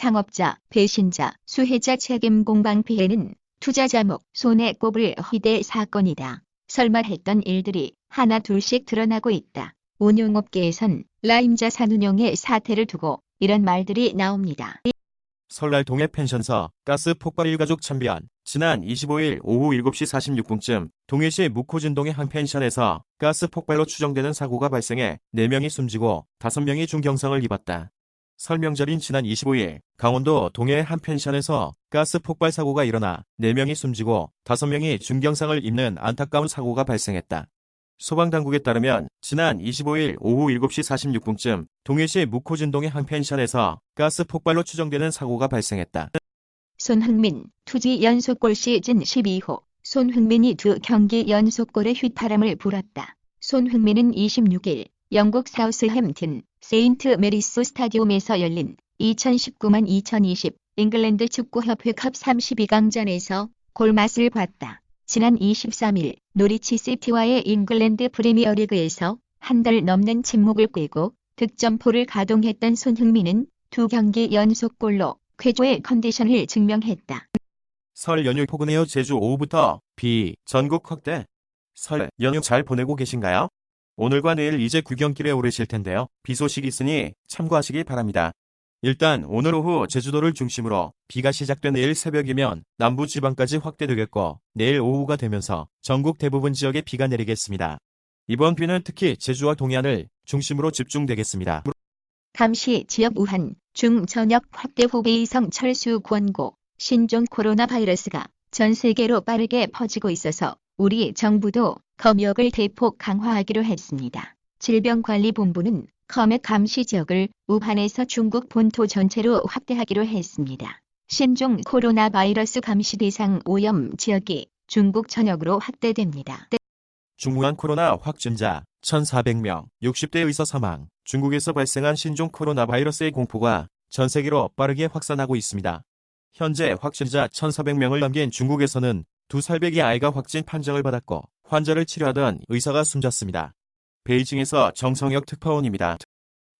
창업자, 배신자, 수혜자 책임 공방 피해는 투자자 목 손에 꼽을 희대 사건이다. 설마 했던 일들이 하나 둘씩 드러나고 있다. 운용업계에선 라임자산 운용의 사태를 두고 이런 말들이 나옵니다. 설날 동해 펜션서 가스 폭발 일가족 참변. 지난 25일 오후 7시 46분쯤 동해시 묵호진동의 한 펜션에서 가스 폭발로 추정되는 사고가 발생해 4명이 숨지고 5명이 중경상을 입었다. 설 명절인 지난 25일 강원도 동해의 한 펜션에서 가스 폭발 사고가 일어나 4명이 숨지고 5명이 중경상을 입는 안타까운 사고가 발생했다. 소방당국에 따르면 지난 25일 오후 7시 46분쯤 동해시 묵호진동의 한 펜션에서 가스 폭발로 추정되는 사고가 발생했다. 손흥민, 투지 연속골 시즌 12호. 손흥민이 2경기 연속골에 휘파람을 불었다. 손흥민은 26일 영국 사우스햄튼 세인트 메리스 스타디움에서 열린 2019-2020 잉글랜드 축구협회컵 32강전에서 골맛을 봤다. 지난 23일 노리치 시티와의 잉글랜드 프리미어리그에서 한 달 넘는 침묵을 꿰고 득점포를 가동했던 손흥민은 2경기 연속골로 쾌조의 컨디션을 증명했다. 설 연휴 포근해요. 제주 오후부터 비 전국 확대. 설 연휴 잘 보내고 계신가요? 오늘과 내일 이제 귀경길에 오르실 텐데요. 비 소식 있으니 참고하시기 바랍니다. 일단 오늘 오후 제주도를 중심으로 비가 시작된 내일 새벽이면 남부지방까지 확대되겠고 내일 오후가 되면서 전국 대부분 지역에 비가 내리겠습니다. 이번 비는 특히 제주와 동해안을 중심으로 집중되겠습니다. 감시 지역 우한, 중전역 확대 후베이성 철수 권고. 신종 코로나 바이러스가 전 세계로 빠르게 퍼지고 있어서 우리 정부도 검역을 대폭 강화하기로 했습니다. 질병관리본부는 검역 감시 지역을 우한에서 중국 본토 전체로 확대하기로 했습니다. 신종 코로나 바이러스 감시 대상 오염 지역이 중국 전역으로 확대됩니다. 중후한 코로나 확진자 1,400명, 60대 의사 사망. 중국에서 발생한 신종 코로나 바이러스의 공포가 전 세계로 빠르게 확산하고 있습니다. 현재 확진자 1,400명을 넘긴 중국에서는 2살배기 아이가 확진 판정을 받았고 환자를 치료하던 의사가 숨졌습니다. 베이징에서 정성혁 특파원입니다.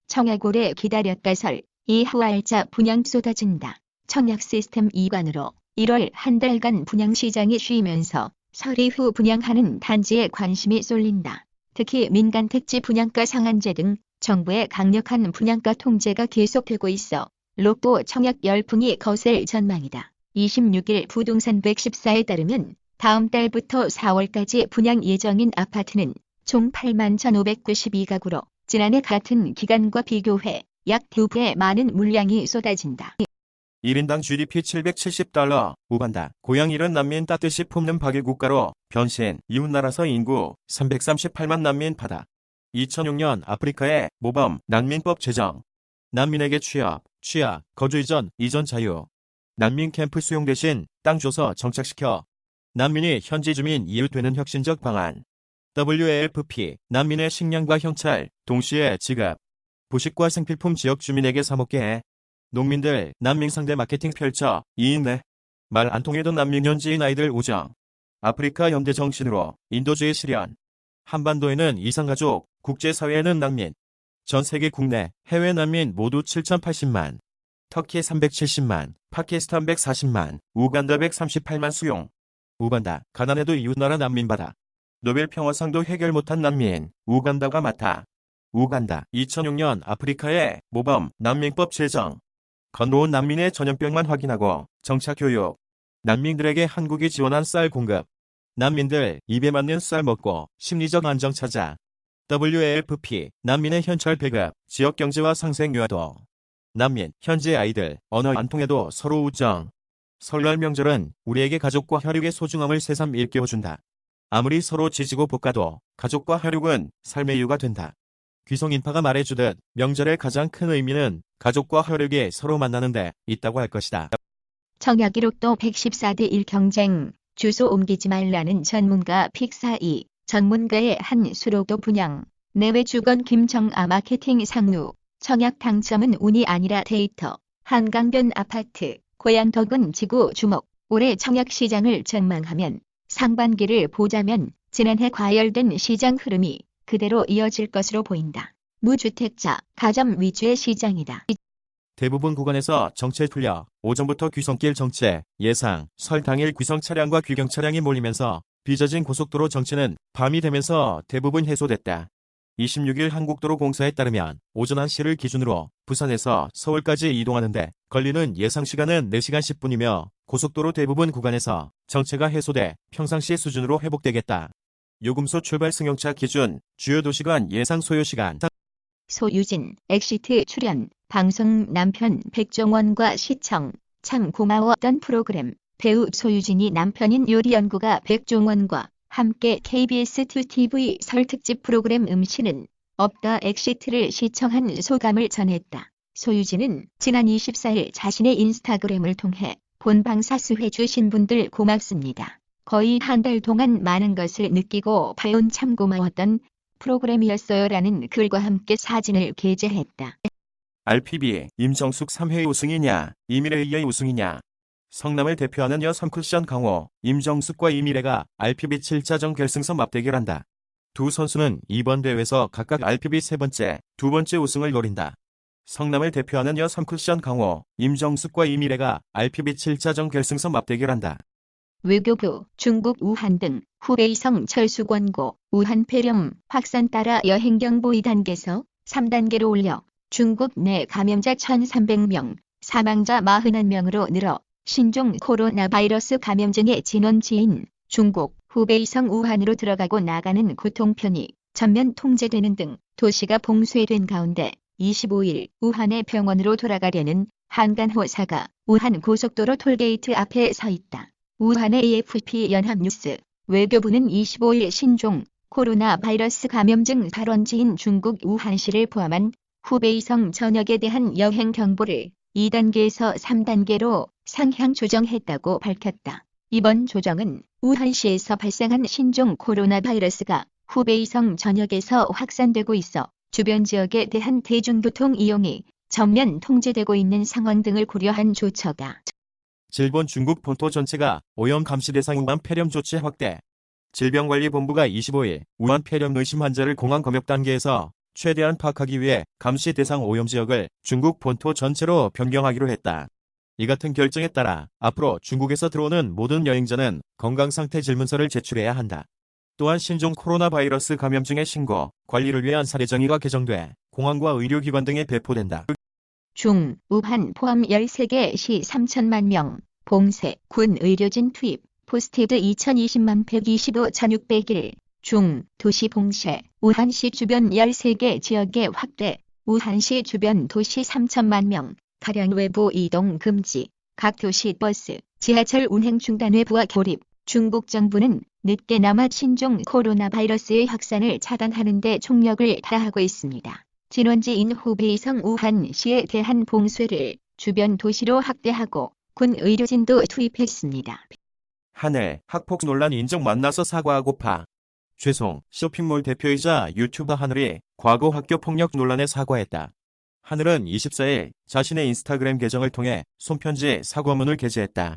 청약 오래 기다렸다 설 이후 알짜 분양 쏟아진다. 청약 시스템 이관으로 1월 한 달간 분양시장이 쉬면서 설 이후 분양하는 단지에 관심이 쏠린다. 특히 민간 택지 분양가 상한제 등 정부의 강력한 분양가 통제가 계속되고 있어 로또 청약 열풍이 거셀 전망이다. 26일 부동산 114에 따르면 다음 달부터 4월까지 분양 예정인 아파트는 총 81,592가구로 지난해 같은 기간과 비교해 약 2배 많은 물량이 쏟아진다. 1인당 GDP 770달러, 우간다. 고향 잃은 난민 따뜻이 품는 박일국가로 변신, 이웃나라서 인구 338만 난민 받아. 2006년 아프리카의 모범 난민법 제정. 난민에게 취업, 거주 이전 자유. 난민 캠프 수용 대신 땅 줘서 정착시켜. 난민이 현지 주민 이웃되는 혁신적 방안. WAFP, 난민의 식량과 현찰, 동시에 지급. 부식과 생필품 지역 주민에게 사먹게 해. 농민들, 난민 상대 마케팅 펼쳐, 이인내. 말 안 통해도 난민 현지인 아이들 우정. 아프리카 연대 정신으로 인도주의 실현. 한반도에는 이상가족, 국제사회에는 난민. 전 세계 국내, 해외 난민 모두 7,080만. 터키 370만, 파키스탄 140만, 우간다 138만 수용. 우간다, 가난해도 이웃나라 난민 받아. 노벨 평화상도 해결 못한 난민, 우간다가 맡아. 우간다, 2006년 아프리카의 모범 난민법 제정. 건너온 난민의 전염병만 확인하고 정착 교육. 난민들에게 한국이 지원한 쌀 공급. 난민들 입에 맞는 쌀 먹고 심리적 안정 찾아. WAFP, 난민의 현찰 배급, 지역 경제와 상생 유화도. 난민, 현지 아이들, 언어 안 통해도 서로 우정. 설날 명절은 우리에게 가족과 혈육의 소중함을 새삼 일깨워준다. 아무리 서로 지지고 볶아도 가족과 혈육은 삶의 이유가 된다. 귀성인파가 말해주듯 명절의 가장 큰 의미는 가족과 혈육이 서로 만나는 데 있다고 할 것이다. 청약 기록도 114대 1 경쟁, 주소 옮기지 말라는 전문가 픽42, 전문가의 한 수로도 분양, 내외 주건 김정아 마케팅 상무, 청약 당첨은 운이 아니라 데이터, 한강변 아파트, 고양덕은 지구 주목, 올해 청약 시장을 전망하면 상반기를 보자면 지난해 과열된 시장 흐름이 그대로 이어질 것으로 보인다. 무주택자, 가점 위주의 시장이다. 대부분 구간에서 정체 풀려 오전부터 귀성길 정체, 예상, 설 당일 귀성 차량과 귀경 차량이 몰리면서 빚어진 고속도로 정체는 밤이 되면서 대부분 해소됐다. 26일 한국도로공사에 따르면 오전 1시를 기준으로 부산에서 서울까지 이동하는데 걸리는 예상 시간은 4시간 10분이며 고속도로 대부분 구간에서 정체가 해소돼 평상시 수준으로 회복되겠다. 요금소 출발 승용차 기준 주요 도시간 예상 소요시간. 소유진, 엑시트 출연, 방송 남편 백종원과 시청, 참 고마웠던 프로그램, 배우 소유진이 남편인 요리연구가 백종원과 함께 KBS2TV 설 특집 프로그램 음식은 없다 엑시트를 시청한 소감을 전했다. 소유진은 지난 24일 자신의 인스타그램을 통해 본방 사수해주신 분들 고맙습니다. 거의 한 달 동안 많은 것을 느끼고 봐온 참 고마웠던 프로그램이었어요라는 글과 함께 사진을 게재했다. RPB 임정숙 3회 우승이냐 이미래의 우승이냐. 성남을 대표하는 여성 쿠션 강호 임정숙과 이미래가 RPB 7차전 결승선 맞대결한다. 두 선수는 이번 대회에서 각각 RPB 세 번째, 두 번째 우승을 노린다. 성남을 대표하는 여성 쿠션 강호 임정숙과 이미래가 RPB 7차전 결승선 맞대결한다. 외교부, 중국 우한 등 후베이성 철수 권고, 우한 폐렴 확산 따라 여행경보 2단계에서 3단계로 올려 중국 내 감염자 1,300명, 사망자 41명으로 늘어 신종 코로나 바이러스 감염증의 진원지인 중국 후베이성 우한으로 들어가고 나가는 교통편이 전면 통제되는 등 도시가 봉쇄된 가운데 25일 우한의 병원으로 돌아가려는 한간호사가 우한 고속도로 톨게이트 앞에 서 있다. 우한의 AFP 연합뉴스, 외교부는 25일 신종 코로나 바이러스 감염증 발원지인 중국 우한시를 포함한 후베이성 전역에 대한 여행 경보를 2단계에서 3단계로 상향 조정했다고 밝혔다. 이번 조정은 우한시에서 발생한 신종 코로나 바이러스가 후베이성 전역에서 확산되고 있어 주변 지역에 대한 대중교통 이용이 전면 통제되고 있는 상황 등을 고려한 조처다. 질본 중국 본토 전체가 오염 감시 대상 우한 폐렴 조치 확대. 질병관리본부가 25일 우한 폐렴 의심 환자를 공항 검역 단계에서 최대한 파악하기 위해 감시 대상 오염 지역을 중국 본토 전체로 변경하기로 했다. 이 같은 결정에 따라 앞으로 중국에서 들어오는 모든 여행자는 건강상태 질문서를 제출해야 한다. 또한 신종 코로나 바이러스 감염증의 신고, 관리를 위한 사례정의가 개정돼 공항과 의료기관 등에 배포된다. 중, 우한 포함 13개 시 3천만 명, 봉쇄, 군 의료진 투입, 포스티드 2020만 125,600일, 중, 도시 봉쇄, 우한시 주변 13개 지역의 확대, 우한시 주변 도시 3천만 명, 가량 외부 이동 금지, 각 도시 버스, 지하철 운행 중단 외부와 고립, 중국 정부는 늦게나마 신종 코로나 바이러스의 확산을 차단하는 데 총력을 다하고 있습니다. 진원지인 후베이성 우한시에 대한 봉쇄를 주변 도시로 확대하고 군 의료진도 투입했습니다. 하늘, 학폭 논란 인정 만나서 사과하고파. 죄송, 쇼핑몰 대표이자 유튜버 하늘이 과거 학교 폭력 논란에 사과했다. 하늘은 24일 자신의 인스타그램 계정을 통해 손편지 사과문을 게재했다.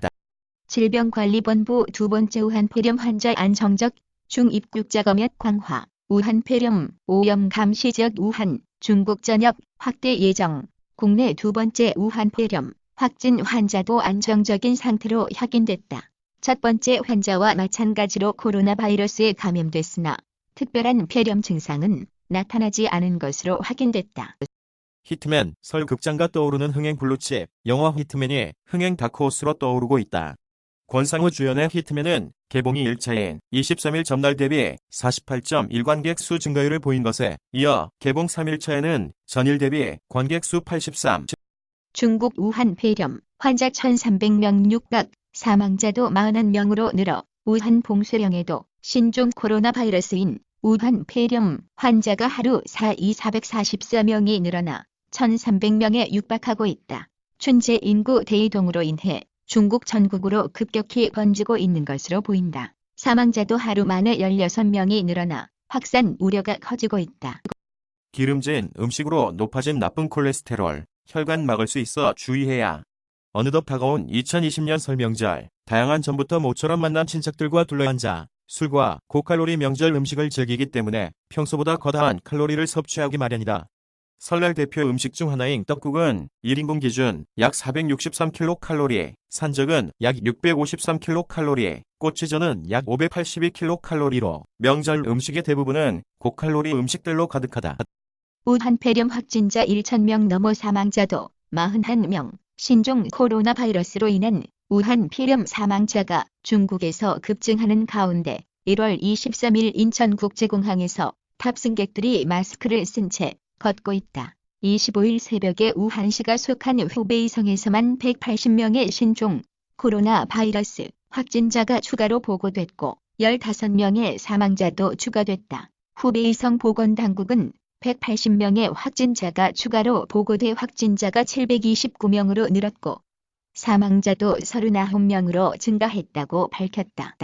질병관리본부 두 번째 우한 폐렴 환자 안정적 중입국자 검역 강화, 우한 폐렴 오염 감시 지역 우한, 중국 전역 확대 예정, 국내 두 번째 우한 폐렴 확진 환자도 안정적인 상태로 확인됐다. 첫 번째 환자와 마찬가지로 코로나 바이러스에 감염됐으나 특별한 폐렴 증상은 나타나지 않은 것으로 확인됐다. 히트맨, 설 극장가 떠오르는 흥행 블루칩, 영화 히트맨이 흥행 다크호스로 떠오르고 있다. 권상우 주연의 히트맨은 개봉이 1차인 23일 전날 대비 48.1 관객 수 증가율을 보인 것에 이어 개봉 3일차에는 전일 대비 관객 수 83. 중국 우한 폐렴 환자 1,300명 육박, 사망자도 41명으로 늘어 우한 봉쇄령에도 신종 코로나 바이러스인 우한 폐렴 환자가 하루 4,444명이 늘어나 1,300명에 육박하고 있다. 춘제 인구 대이동으로 인해 중국 전국으로 급격히 번지고 있는 것으로 보인다. 사망자도 하루 만에 16명이 늘어나 확산 우려가 커지고 있다. 기름진 음식으로 높아진 나쁜 콜레스테롤, 혈관 막을 수 있어 주의해야. 어느덧 다가온 2020년 설 명절, 다양한 전부터 모처럼 만난 친척들과 둘러앉아 술과 고칼로리 명절 음식을 즐기기 때문에 평소보다 거다한 칼로리를 섭취하기 마련이다. 설날 대표 음식 중 하나인 떡국은 1인분 기준 약 463kcal, 산적은 약 653kcal, 꼬치전은 약 582kcal로 명절 음식의 대부분은 고칼로리 음식들로 가득하다. 우한 폐렴 확진자 1,000명 넘어 사망자도 41명, 신종 코로나 바이러스로 인한 우한 폐렴 사망자가 중국에서 급증하는 가운데 1월 23일 인천국제공항에서 탑승객들이 마스크를 쓴 채 걷고 있다. 25일 새벽에 우한시가 속한 후베이성에서만 180명의 신종 코로나 바이러스 확진자가 추가로 보고됐고 15명의 사망자도 추가됐다. 후베이성 보건당국은 180명의 확진자가 추가로 보고돼 확진자가 729명으로 늘었고 사망자도 39명으로 증가했다고 밝혔다.